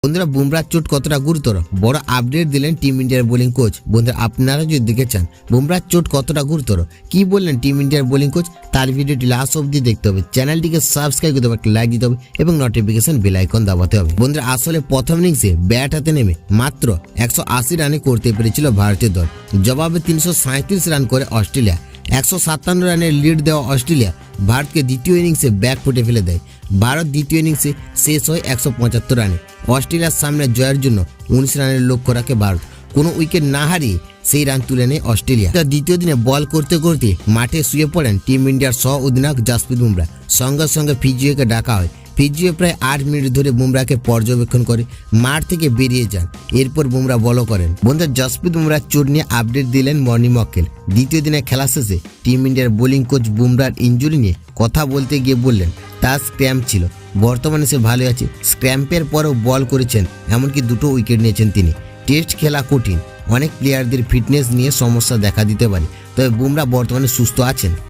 বন্ধুরা বুমরার চোট কতটা গুরুতর, বড় আপডেট দিলেন টিম ইন্ডিয়ার বোলিং কোচ। বন্ধুরা আপনারা যদি দেখতে চান বুমরার চোট কতটা গুরুতর, কি বললেন টিম ইন্ডিয়ার বোলিং কোচ, তার ভিডিওটি লাস্ট অবধি দেখতে হবে। চ্যানেলটিকে সাবস্ক্রাইব করতে হবে, লাইক দিতে হবে এবং নোটিফিকেশন বেল আইকন দাবাতে হবে। বন্ধুরা আসলে প্রথম ইনিংসে ব্যাট হাতে নেমে মাত্র 180 রানে করতে পেরেছিল ভারতীয় দল। জবাবে 337 রান করে অস্ট্রেলিয়া। 157 রানের লিড দেওয়া অস্ট্রেলিয়া ভারতকে দ্বিতীয় ইনিংসে ব্যাক ফুটে ফেলে দেয়। ভারত দ্বিতীয় ইনিংসে শেষ হয় 175 রানে। অস্ট্রেলিয়ার সামনে জয়ের জন্য 19 রানের লক্ষ্য রাখে ভারত। কোনো উইকেট না হারিয়ে সেই রান তুলে নেয় অস্ট্রেলিয়া। দ্বিতীয় দিনে বল করতে করতে মাঠে শুয়ে পড়েন টিম ইন্ডিয়ার সহ অধিনায়ক জসপ্রীত বুমরা। সঙ্গে সঙ্গে ফিজিওকে ডাকা হয়। ফিজিও প্রায় 8 মিনিট ধরে বুমরাকে পর্যবেক্ষণ করে মাঠ থেকে বেরিয়ে যান। এরপর বুমরা বলও করেন। বন্ধুরা জসপ্রীত বুমরার চোট নিয়ে আপডেট দিলেন মর্নিং মক্কেল। দ্বিতীয় দিনে খেলা শেষে টিম ইন্ডিয়ার বোলিং কোচ বুমরার ইনজুরি নিয়ে কথা বলতে গিয়ে বললেন তার স্ক্র্যাম্প ছিল, বর্তমানে সে ভালো আছে। স্ক্র্যাম্পের পরেও বল করেছেন, এমনকি 2টো উইকেট নিয়েছেন তিনি। টেস্ট খেলা কঠিন, অনেক প্লেয়ারদের ফিটনেস নিয়ে সমস্যা দেখা দিতে পারে, তবে বুমরা বর্তমানে সুস্থ আছেন।